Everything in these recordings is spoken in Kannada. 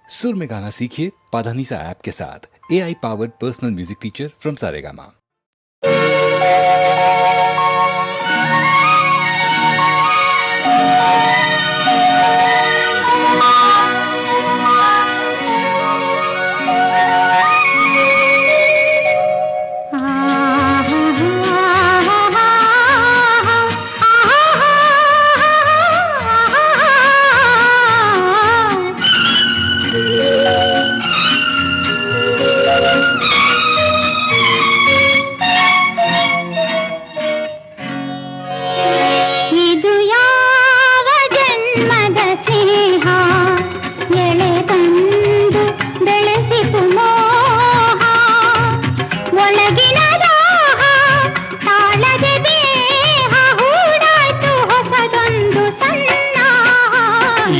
सुर में गाना सीखिए पाधानीसा ऐप के साथ। AI powered personal music teacher from Saregama.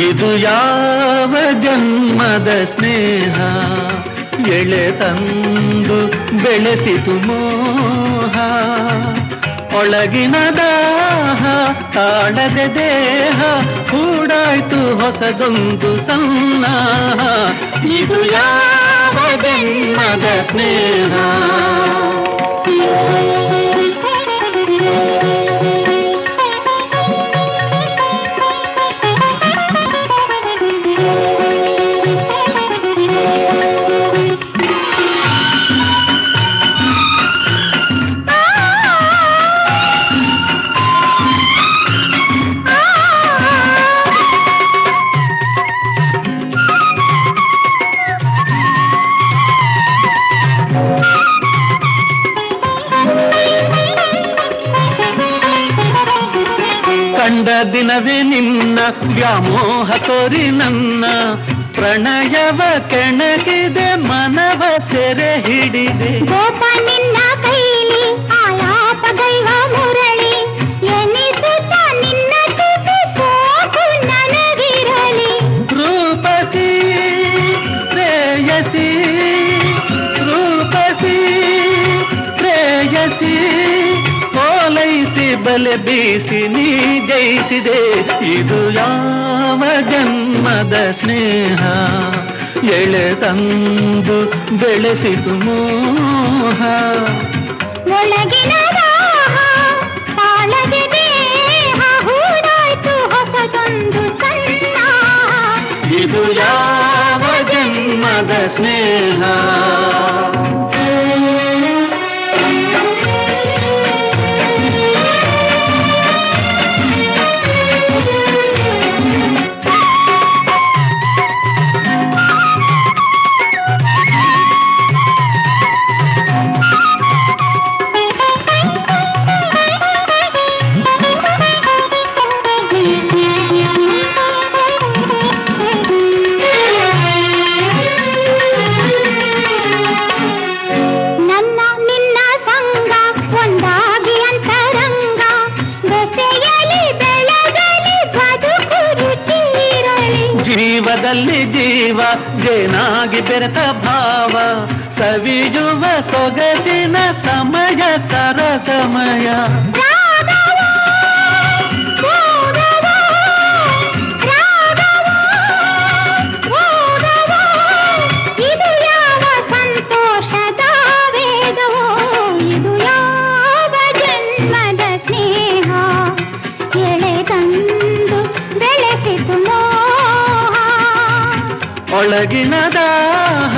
ಇದು ಯಾವ ಜನ್ಮದ ಸ್ನೇಹ ಎಳೆ ತಂದು ಬೆಳೆಸಿತು ಮೋಹ ಒಳಗಿನ ದಾಹ ತಾಳದೆ ದೇಹ ಕೂಡಾಯ್ತು ಹೊಸದೊಂದು ಸನ್ನಾಹ ಇದು ಯಾವ ಜನ್ಮದ ಸ್ನೇಹ ಕಂಡ ದಿನವೇ ನಿನ್ನ ವ್ಯಾಮೋಹ ತೋರಿ ನನ್ನ ಪ್ರಣಯವ ಕೆಣಕಿದೆ ಮನವ ಸೆರೆ ಹಿಡಿದೆ ಗೋಪ ನಿನ್ನ ಕೈಲಿ ಆಲಾಪ ದೈವ ಮುರಳಿ ಎನಿಸುತ್ತ ನಿನ್ನ ತುಟಿ ಸೋಕು ನನಗಿರಲಿ ರೂಪಸಿ ಪ್ರೇಯಸಿ ರೂಪಸಿ ಪ್ರೇಯಸಿ ಓಲೈಸಿ ಬಲೆ ಬೀಸಿ ನೀ ಜಯಿಸಿದೆ ಇದು ಯಾವ ಜನ್ಮದ ಸ್ನೇಹ ಎಳೆ ತಂದು ಬೆಳೆಸಿತು ಮೋಹ ಒಳಗಿನ ದಾಹ ತಾಳದೆ ದೇಹ ಹೂಡಾಯ್ತು ಹೊಸದೊಂದು ಸನ್ನಾಹ ಇದು ಯಾವ ಜನ್ಮದ ಸ್ನೇಹ ಜೀವದಲ್ಲಿ ಜೀವ ಜೇನಾಗಿ ಬೆರೆತ ಭಾವ ಸವಿಯುವ ಸೊಗಸಿನ ಸಮಯ ಸರಸಮಯ ಇದು ಯಾವ ಸಂತೋಷದ ವೇದವೋ ಇದು ಯಾವ ಜನ್ಮದ ಸ್ನೇಹ ಎಳೆ ತಂದು ಬೆಳೆಸಿತು ಒಳಗಿನ ದಾಹ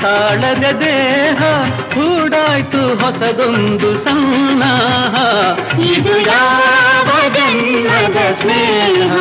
ತಾಳದ ದೇಹ ಕೂಡಾಯ್ತು ಹೊಸದೊಂದು ಸನ್ನಾಹ ಇದು ಯಾವ ಜನ್ಮದ ಸ್ನೇಹ